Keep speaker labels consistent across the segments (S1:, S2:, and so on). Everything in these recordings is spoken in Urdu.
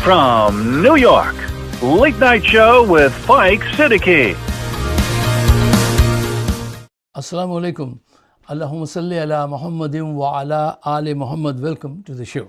S1: From New York, Late Night Show with Mike Siddiqui.
S2: Assalamu alaikum. Allahumma salli ala Muhammadin wa ala ali Muhammad. Welcome to the show.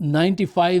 S2: 95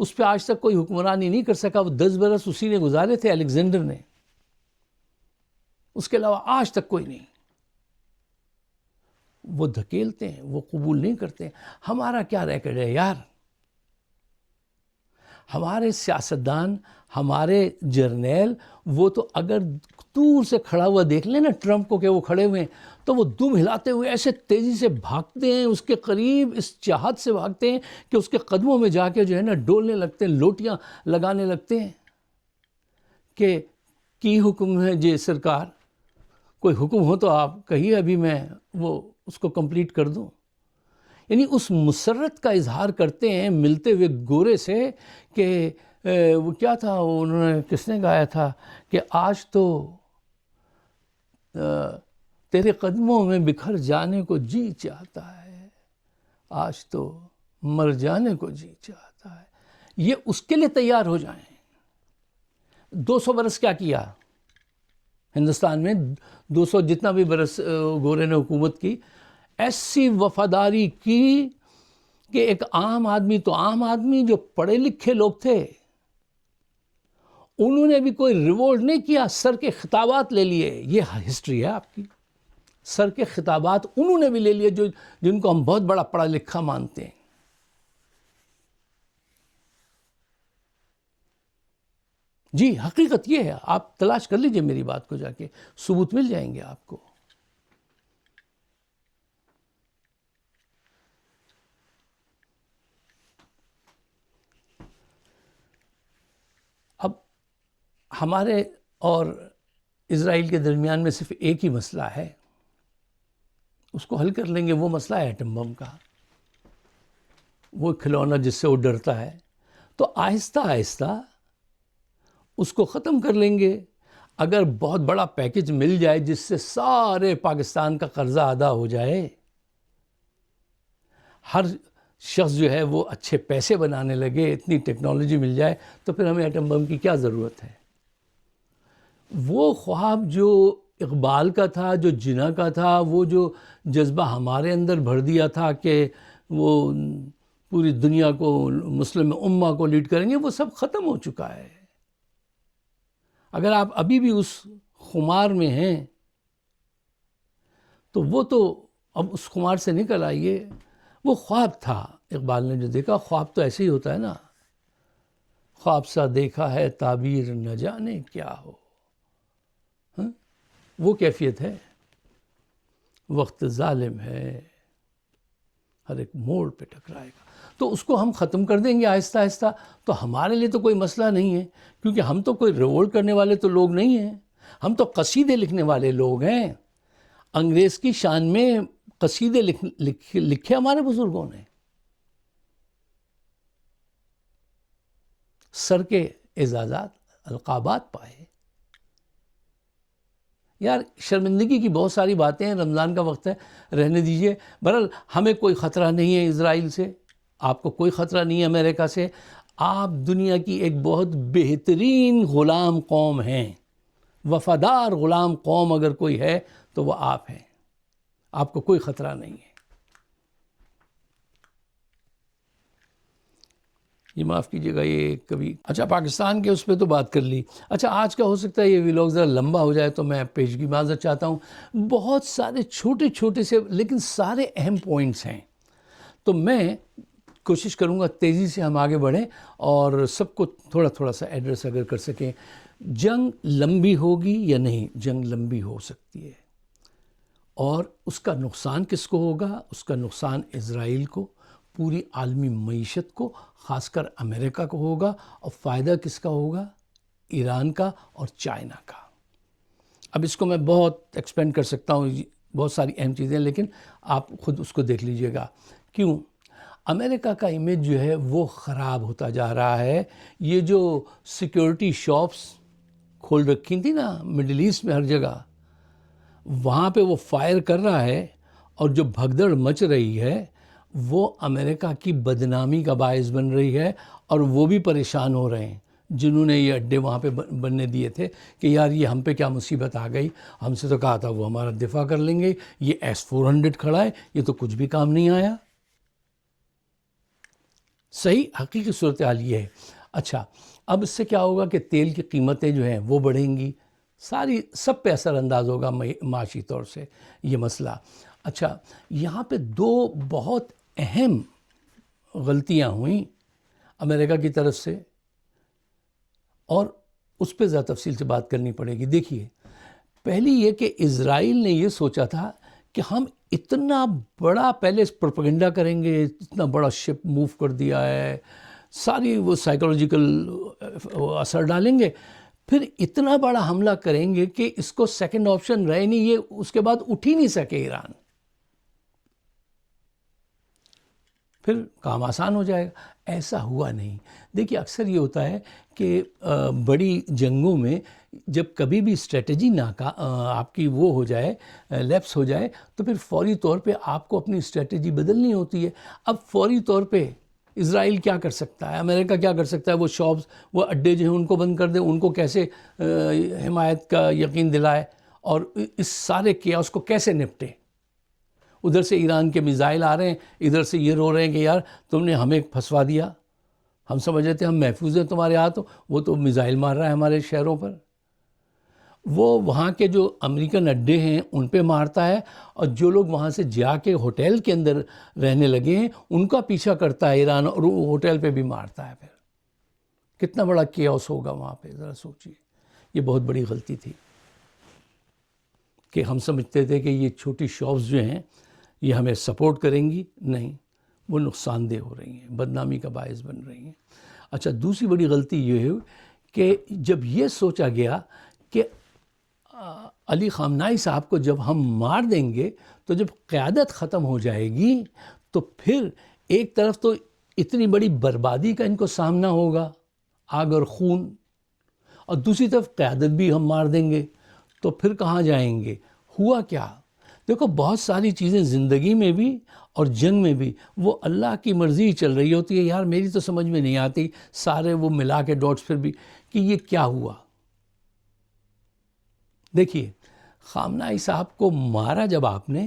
S2: اس پہ آج تک کوئی حکمرانی نہیں کر سکا. وہ 10 برس اسی نے گزارے تھے، الیگزینڈر نے. اس کے علاوہ آج تک کوئی نہیں. وہ دھکیلتے ہیں، وہ قبول نہیں کرتے. ہمارا کیا ریکارڈ ہے یار؟ ہمارے سیاستدان، ہمارے جرنیل، وہ تو اگر دور سے کھڑا ہوا دیکھ لیں نا ٹرمپ کو کہ وہ کھڑے ہوئے ہیں، تو وہ دم ہلاتے ہوئے ایسے تیزی سے بھاگتے ہیں اس کے قریب، اس چاہت سے بھاگتے ہیں کہ اس کے قدموں میں جا کے جو ہے نا ڈولنے لگتے ہیں، لوٹیاں لگانے لگتے ہیں کہ کی حکم ہے جی سرکار، کوئی حکم ہو تو آپ کہیے، ابھی میں وہ اس کو کمپلیٹ کر دوں. یعنی اس مسرت کا اظہار کرتے ہیں ملتے ہوئے گورے سے کہ وہ کیا تھا، انہوں نے کس نے گایا تھا کہ آج تو تیرے قدموں میں بکھر جانے کو جی چاہتا ہے، آج تو مر جانے کو جی چاہتا ہے. یہ اس کے لیے تیار ہو جائیں. 200 برس کیا کیا ہندوستان میں؟ 200 جتنا بھی برس گورے نے حکومت کی، ایسی وفاداری کی کہ ایک عام آدمی تو عام آدمی، جو پڑھے لکھے لوگ تھے انہوں نے بھی کوئی ریوولٹ نہیں کیا، سر کے خطابات لے لیے. یہ ہسٹری ہے آپ کی. سر کے خطابات انہوں نے بھی لے لیے جن کو ہم بہت بڑا پڑھا لکھا مانتے ہیں. جی حقیقت یہ ہے، آپ تلاش کر لیجئے میری بات کو، جا کے ثبوت مل جائیں گے آپ کو. اب ہمارے اور اسرائیل کے درمیان میں صرف ایک ہی مسئلہ ہے، اس کو حل کر لیں گے. وہ مسئلہ ہے ایٹم بم کا، وہ کھلونا جس سے وہ ڈرتا ہے. تو آہستہ آہستہ اس کو ختم کر لیں گے. اگر بہت بڑا پیکج مل جائے جس سے سارے پاکستان کا قرضہ ادا ہو جائے، ہر شخص جو ہے وہ اچھے پیسے بنانے لگے، اتنی ٹیکنالوجی مل جائے، تو پھر ہمیں ایٹم بم کی کیا ضرورت ہے؟ وہ خواب جو اقبال کا تھا، جو جناح کا تھا، وہ جو جذبہ ہمارے اندر بھر دیا تھا کہ وہ پوری دنیا کو، مسلم امہ کو لیڈ کریں گے، وہ سب ختم ہو چکا ہے. اگر آپ ابھی بھی اس خمار میں ہیں تو وہ تو اب اس خمار سے نکل آئیے. وہ خواب تھا، اقبال نے جو دیکھا، خواب تو ایسے ہی ہوتا ہے نا، خواب سا دیکھا ہے تعبیر نہ جانے کیا ہو. وہ کیفیت ہے. وقت ظالم ہے، ہر ایک موڑ پہ ٹکرائے گا. تو اس کو ہم ختم کر دیں گے آہستہ آہستہ. تو ہمارے لیے تو کوئی مسئلہ نہیں ہے، کیونکہ ہم تو کوئی ریوولٹ کرنے والے تو لوگ نہیں ہیں. ہم تو قصیدے لکھنے والے لوگ ہیں. انگریز کی شان میں قصیدے لکھے ہمارے بزرگوں نے. سر کے اعزازات، القابات پائے. یار شرمندگی کی بہت ساری باتیں ہیں. رمضان کا وقت ہے، رہنے دیجئے. بہرحال ہمیں کوئی خطرہ نہیں ہے اسرائیل سے، آپ کو کوئی خطرہ نہیں ہے امریکہ سے. آپ دنیا کی ایک بہت بہترین غلام قوم ہیں. وفادار غلام قوم اگر کوئی ہے تو وہ آپ ہیں. آپ کو کوئی خطرہ نہیں ہے. یہ معاف کیجیے گا، یہ کبھی اچھا پاکستان کے اس پہ تو بات کر لی. اچھا آج کا ہو سکتا ہے یہ ویلاگ ذرا لمبا ہو جائے، تو میں پیشگی معذرت چاہتا ہوں. بہت سارے چھوٹے چھوٹے سے لیکن سارے اہم پوائنٹس ہیں، تو میں کوشش کروں گا تیزی سے ہم آگے بڑھیں اور سب کو تھوڑا تھوڑا سا ایڈریس اگر کر سکیں. جنگ لمبی ہوگی یا نہیں؟ جنگ لمبی ہو سکتی ہے، اور اس کا نقصان کس کو ہوگا؟ اس کا نقصان اسرائیل کو، پوری عالمی معیشت کو، خاص کر امریکہ کو ہوگا. اور فائدہ کس کا ہوگا؟ ایران کا اور چائنا کا. اب اس کو میں بہت ایکسپینڈ کر سکتا ہوں، بہت ساری اہم چیزیں، لیکن آپ خود اس کو دیکھ لیجئے گا. کیوں؟ امریکہ کا امیج جو ہے وہ خراب ہوتا جا رہا ہے. یہ جو سیکیورٹی شاپس کھول رکھی تھی نا مڈل ایسٹ میں ہر جگہ، وہاں پہ وہ فائر کر رہا ہے، اور جو بھگدڑ مچ رہی ہے وہ امریکہ کی بدنامی کا باعث بن رہی ہے. اور وہ بھی پریشان ہو رہے ہیں جنہوں نے یہ اڈے وہاں پہ بننے دیے تھے کہ یار یہ ہم پہ کیا مصیبت آ گئی، ہم سے تو کہا تھا وہ ہمارا دفاع کر لیں گے. یہ S-400 کھڑا ہے، یہ تو کچھ بھی کام نہیں آیا. صحیح حقیقی صورتحال یہ ہے. اچھا اب اس سے کیا ہوگا کہ تیل کی قیمتیں جو ہیں وہ بڑھیں گی, سب پہ اثر انداز ہوگا معاشی طور سے یہ مسئلہ. اچھا یہاں پہ دو بہت اہم غلطیاں ہوئیں امریکہ کی طرف سے, اور اس پہ زیادہ تفصیل سے بات کرنی پڑے گی. دیکھیے پہلی یہ کہ اسرائیل نے یہ سوچا تھا کہ ہم اتنا بڑا پہلے پروپیگنڈا کریں گے, اتنا بڑا شپ موو کر دیا ہے, ساری وہ سائیکولوجیکل اثر ڈالیں گے, پھر اتنا بڑا حملہ کریں گے کہ اس کو سیکنڈ آپشن رہے نہیں, یہ اس کے بعد اٹھ ہی نہیں سکے ایران, پھر کام آسان ہو جائے گا. ایسا ہوا نہیں. دیکھیے اکثر یہ ہوتا ہے کہ بڑی جنگوں میں جب کبھی بھی اسٹریٹجی آپ کی وہ ہو جائے, لیپس ہو جائے, تو پھر فوری طور پہ آپ کو اپنی اسٹریٹجی بدلنی ہوتی ہے. اب فوری طور پہ اسرائیل کیا کر سکتا ہے, امریکہ کیا کر سکتا ہے؟ وہ شاپس, وہ اڈے جو ہیں ان کو بند کر دیں, ان کو کیسے حمایت کا یقین دلائے, اور اس سارے کیاس کو کیسے نپٹے. ادھر سے ایران کے میزائل آ رہے ہیں, ادھر سے یہ رو رہے ہیں کہ یار تم نے ہمیں پھنسوا دیا, ہم سمجھ رہے تھے ہم محفوظ ہیں تمہارے ہاتھ, وہ تو میزائل مار رہا ہے ہمارے شہروں پر. وہ وہاں کے جو امریکن اڈے ہیں ان پہ مارتا ہے, اور جو لوگ وہاں سے جا کے ہوٹل کے اندر رہنے لگے ہیں ان کا پیچھا کرتا ہے ایران, اور وہ ہوٹل پہ بھی مارتا ہے. پھر کتنا بڑا کیوس ہوگا وہاں پہ, ذرا سوچیے. یہ بہت بڑی غلطی تھی کہ ہم سمجھتے تھے کہ یہ چھوٹی شاپس جو ہیں یہ ہمیں سپورٹ کریں گی, نہیں, وہ نقصان دہ ہو رہی ہیں, بدنامی کا باعث بن رہی ہیں. اچھا دوسری بڑی غلطی یہ ہے کہ جب یہ سوچا گیا کہ علی خامنہئی صاحب کو جب ہم مار دیں گے تو جب قیادت ختم ہو جائے گی تو پھر ایک طرف تو اتنی بڑی بربادی کا ان کو سامنا ہوگا, آگ اور خون, اور دوسری طرف قیادت بھی ہم مار دیں گے تو پھر کہاں جائیں گے. ہوا کیا؟ دیکھو بہت ساری چیزیں زندگی میں بھی اور جنگ میں بھی وہ اللہ کی مرضی چل رہی ہوتی ہے. یار میری تو سمجھ میں نہیں آتی سارے وہ ملا کے ڈاٹس پھر بھی کہ یہ کیا ہوا. دیکھیے خامنہئی صاحب کو مارا جب آپ نے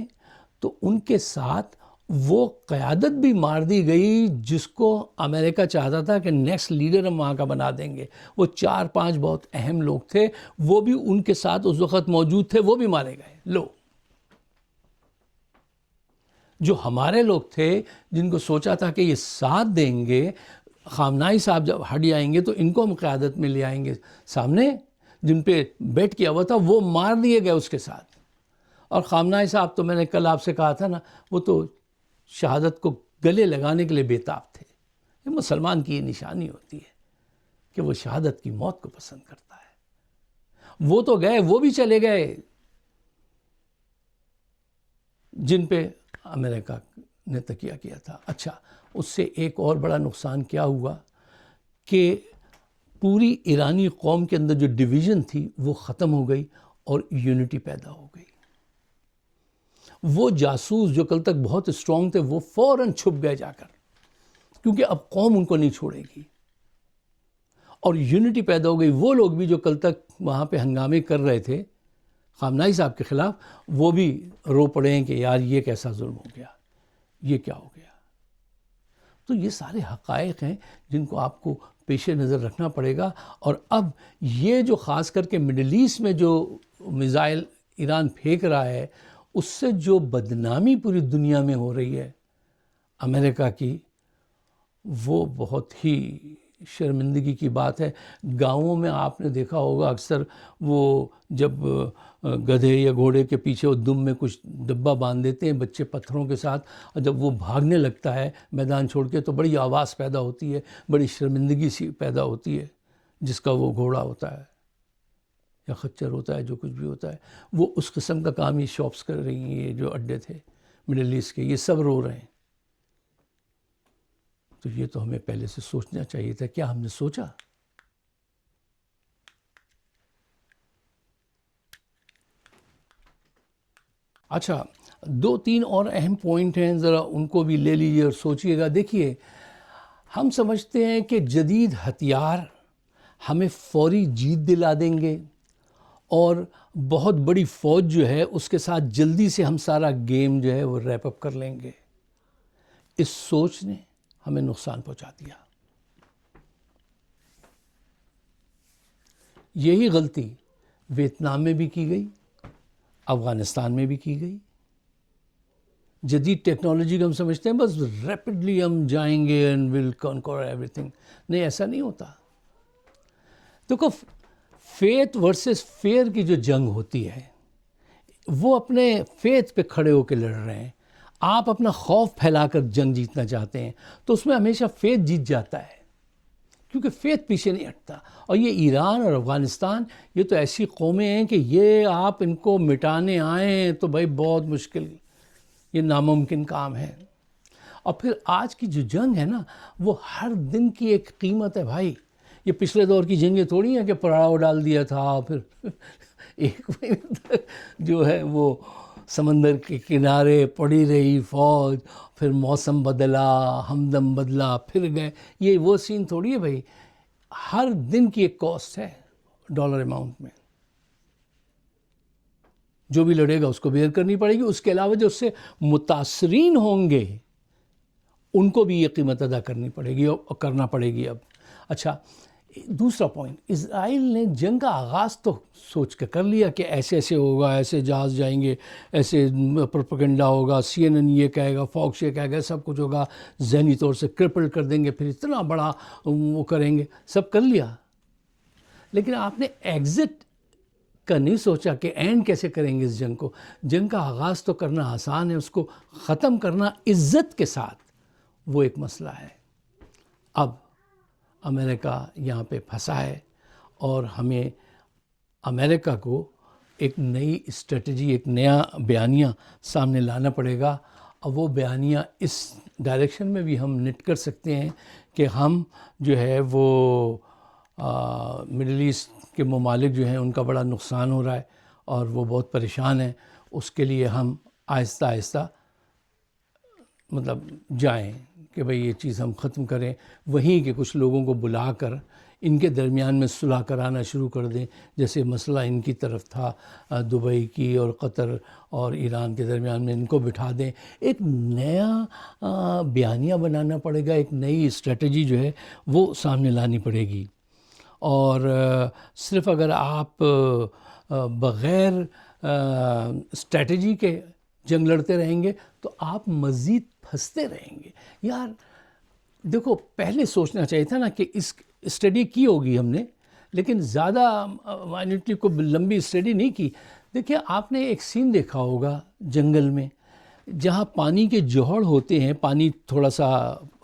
S2: تو ان کے ساتھ وہ قیادت بھی مار دی گئی جس کو امریکہ چاہتا تھا کہ نیکسٹ لیڈر ہم وہاں کا بنا دیں گے. وہ 4-5 بہت اہم لوگ تھے, وہ بھی ان کے ساتھ اس وقت موجود تھے, وہ بھی مارے گئے. لو جو ہمارے لوگ تھے جن کو سوچا تھا کہ یہ ساتھ دیں گے, خامنہئی صاحب جب ہٹ جائیں گے تو ان کو ہم قیادت میں لے آئیں گے سامنے, جن پہ بیٹ کیا ہوا تھا وہ مار دیے گئے اس کے ساتھ. اور خامنہئی صاحب تو میں نے کل آپ سے کہا تھا نا, وہ تو شہادت کو گلے لگانے کے لیے بےتاب تھے. یہ مسلمان کی یہ نشانی ہوتی ہے کہ وہ شہادت کی موت کو پسند کرتا ہے. وہ تو گئے, وہ بھی چلے گئے جن پہ امریکہ نے تکیہ کیا تھا. اچھا اس سے ایک اور بڑا نقصان کیا ہوا کہ پوری ایرانی قوم کے اندر جو ڈویژن تھی وہ ختم ہو گئی اور یونٹی پیدا ہو گئی. وہ جاسوس جو کل تک بہت اسٹرانگ تھے وہ فوراً چھپ گئے جا کر, کیونکہ اب قوم ان کو نہیں چھوڑے گی, اور یونٹی پیدا ہو گئی. وہ لوگ بھی جو کل تک وہاں پہ ہنگامے کر رہے تھے خامنہئی صاحب کے خلاف, وہ بھی رو پڑے ہیں کہ یار یہ کیسا ظلم ہو گیا, یہ کیا ہو گیا. تو یہ سارے حقائق ہیں جن کو آپ کو پیش نظر رکھنا پڑے گا. اور اب یہ جو خاص کر کے مڈل ایسٹ میں جو میزائل ایران پھینک رہا ہے, اس سے جو بدنامی پوری دنیا میں ہو رہی ہے امریکہ کی, وہ بہت ہی شرمندگی کی بات ہے. گاؤں میں آپ نے دیکھا ہوگا اکثر وہ جب گدھے یا گھوڑے کے پیچھے وہ دم میں کچھ ڈبہ باندھ دیتے ہیں بچے پتھروں کے ساتھ, اور جب وہ بھاگنے لگتا ہے میدان چھوڑ کے تو بڑی آواز پیدا ہوتی ہے, بڑی شرمندگی سی پیدا ہوتی ہے. جس کا وہ گھوڑا ہوتا ہے یا خچر ہوتا ہے, جو کچھ بھی ہوتا ہے, وہ اس قسم کا کام یہ شاپس کر رہی ہیں. یہ جو اڈے تھے مڈل ایسٹ کے, یہ سب رو رہے ہیں. تو یہ تو ہمیں پہلے سے سوچنا چاہیے تھا. کیا ہم نے سوچا؟ اچھا 2-3 اور اہم پوائنٹ ہیں, ذرا ان کو بھی لے لیجیے اور سوچئے گا. دیکھیے ہم سمجھتے ہیں کہ جدید ہتھیار ہمیں فوری جیت دلا دیں گے اور بہت بڑی فوج جو ہے اس کے ساتھ جلدی سے ہم سارا گیم جو ہے وہ ریپ اپ کر لیں گے. اس سوچ نے ہمیں نقصان پہنچا دیا. یہی غلطی ویتنام میں بھی کی گئی, افغانستان میں بھی کی گئی. جدید ٹیکنالوجی کو ہم سمجھتے ہیں بس ریپڈلی ہم جائیں گے and will conquer every thing. نہیں, ایسا نہیں ہوتا. دیکھو, فیتھ ورسز فیئر کی جو جنگ ہوتی ہے وہ اپنے فیتھ پہ کھڑے ہو کے لڑ رہے ہیں. آپ اپنا خوف پھیلا کر جنگ جیتنا چاہتے ہیں تو اس میں ہمیشہ فیتھ جیت جاتا ہے, کیونکہ فیتھ پیچھے نہیں ہٹتا. اور یہ ایران اور افغانستان یہ تو ایسی قومیں ہیں کہ یہ آپ ان کو مٹانے آئیں تو بھائی بہت مشکل, یہ ناممکن کام ہے. اور پھر آج کی جو جنگ ہے نا وہ ہر دن کی ایک قیمت ہے بھائی. یہ پچھلے دور کی جنگیں تھوڑی ہیں کہ پڑاؤ ڈال دیا تھا پھر ایک مہینے تک جو ہے وہ سمندر کے کنارے پڑی رہی فوج, پھر موسم بدلا, ہمدم بدلا, پھر گئے. یہ وہ سین تھوڑی ہے بھائی. ہر دن کی ایک کاسٹ ہے ڈالر اماؤنٹ میں. جو بھی لڑے گا اس کو بیئر کرنی پڑے گی. اس کے علاوہ جو اس سے متاثرین ہوں گے ان کو بھی یہ قیمت ادا کرنی پڑے گی اور کرنا پڑے گی. اب اچھا, دوسرا پوائنٹ, اسرائیل نے جنگ کا آغاز تو سوچ کے کر لیا کہ ایسے ایسے ہوگا, ایسے جہاز جائیں گے, ایسے پروپیگنڈا ہوگا, CNN یہ کہے گا, فاکس یہ کہے گا, سب کچھ ہوگا, ذہنی طور سے کرپل کر دیں گے, پھر اتنا بڑا وہ کریں گے, سب کر لیا. لیکن آپ نے ایگزٹ کا نہیں سوچا کہ اینڈ کیسے کریں گے اس جنگ کو. جنگ کا آغاز تو کرنا آسان ہے, اس کو ختم کرنا عزت کے ساتھ وہ ایک مسئلہ ہے. اب امریکہ یہاں پہ پھنسا ہے اور ہمیں امریکہ کو ایک نئی اسٹریٹجی, ایک نیا بیانیہ سامنے لانا پڑے گا. اور وہ بیانیہ اس ڈائریکشن میں بھی ہم نٹ کر سکتے ہیں کہ ہم جو ہے وہ مڈل ایسٹ کے ممالک جو ہیں ان کا بڑا نقصان ہو رہا ہے اور وہ بہت پریشان ہیں. اس کے لیے ہم آہستہ آہستہ مطلب جائیں کہ بھئی یہ چیز ہم ختم کریں. وہیں کے کچھ لوگوں کو بلا کر ان کے درمیان میں صلح کرانا شروع کر دیں, جیسے مسئلہ ان کی طرف تھا دبئی کی اور قطر اور ایران کے درمیان میں, ان کو بٹھا دیں. ایک نیا بیانیہ بنانا پڑے گا, ایک نئی اسٹریٹجی جو ہے وہ سامنے لانی پڑے گی. اور صرف اگر آپ بغیر اسٹریٹجی کے جنگ لڑتے رہیں گے تو آپ مزید پھنستے رہیں گے. یار دیکھو, پہلے سوچنا چاہیے تھا نا کہ اس اسٹڈی کی ہوگی ہم نے, لیکن زیادہ مائنیوٹلی کو لمبی اسٹڈی نہیں کی. دیکھیے, آپ نے ایک سین دیکھا ہوگا جنگل میں جہاں پانی کے جوہر ہوتے ہیں, پانی تھوڑا سا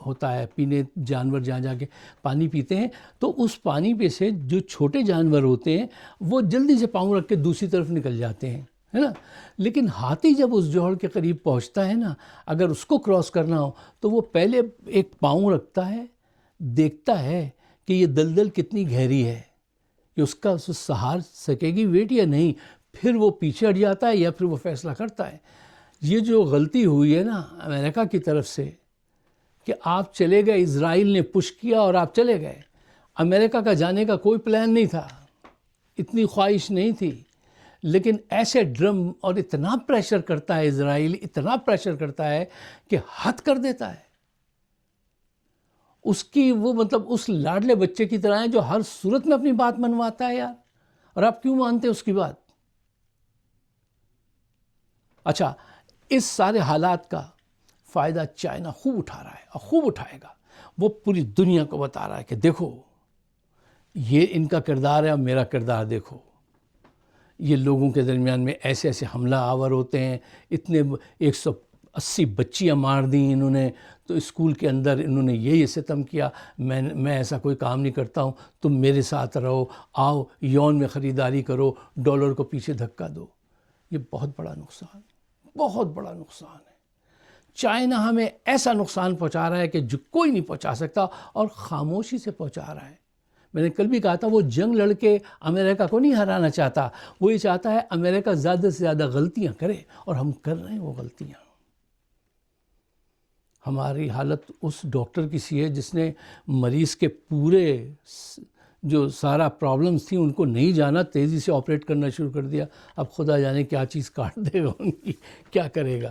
S2: ہوتا ہے, پینے جانور جہاں جا کے پانی پیتے ہیں تو اس پانی پہ سے جو چھوٹے جانور ہوتے ہیں وہ جلدی سے پاؤں رکھ کے دوسری طرف نکل جاتے ہیں, ہے نا. لیکن ہاتھی جب اس جوہر کے قریب پہنچتا ہے نا, اگر اس کو کراس کرنا ہو تو وہ پہلے ایک پاؤں رکھتا ہے, دیکھتا ہے کہ یہ دلدل کتنی گہری ہے, کہ اس کا سہار سکے گی ویٹ یا نہیں, پھر وہ پیچھے ہٹ جاتا ہے یا پھر وہ فیصلہ کرتا ہے. یہ جو غلطی ہوئی ہے نا امریکہ کی طرف سے کہ آپ چلے گئے, اسرائیل نے پش کیا اور آپ چلے گئے. امریکہ کا جانے کا کوئی پلان نہیں تھا, اتنی خواہش نہیں تھی, لیکن ایسے ڈرم اور اتنا پریشر کرتا ہے اسرائیل, اتنا پریشر کرتا ہے کہ حد کر دیتا ہے. اس کی وہ مطلب اس لاڈلے بچے کی طرح ہے جو ہر صورت میں اپنی بات منواتا ہے یار, اور آپ کیوں مانتے ہیں اس کی بات. اچھا, اس سارے حالات کا فائدہ چائنا خوب اٹھا رہا ہے اور خوب اٹھائے گا. وہ پوری دنیا کو بتا رہا ہے کہ دیکھو یہ ان کا کردار ہے اور میرا کردار دیکھو. یہ لوگوں کے درمیان میں ایسے ایسے حملہ آور ہوتے ہیں, اتنے 180 بچیاں مار دیں انہوں نے, تو اسکول کے اندر انہوں نے یہ ستم کیا. میں ایسا کوئی کام نہیں کرتا ہوں, تم میرے ساتھ رہو, آؤ یون میں خریداری کرو, ڈالر کو پیچھے دھکا دو. یہ بہت بڑا نقصان, بہت بڑا نقصان ہے. چائنا ہمیں ایسا نقصان پہنچا رہا ہے کہ جو کوئی نہیں پہنچا سکتا, اور خاموشی سے پہنچا رہا ہے. میں نے کل بھی کہا تھا وہ جنگ لڑ کے امریکہ کو نہیں ہرانا چاہتا, وہ یہ چاہتا ہے امریکہ زیادہ سے زیادہ غلطیاں کرے, اور ہم کر رہے ہیں وہ غلطیاں. ہماری حالت اس ڈاکٹر کی سی ہے جس نے مریض کے پورے جو سارا پرابلمس تھیں ان کو نہیں جانا, تیزی سے آپریٹ کرنا شروع کر دیا. اب خدا جانے کیا چیز کاٹ دے گا ان کی, کیا کرے گا.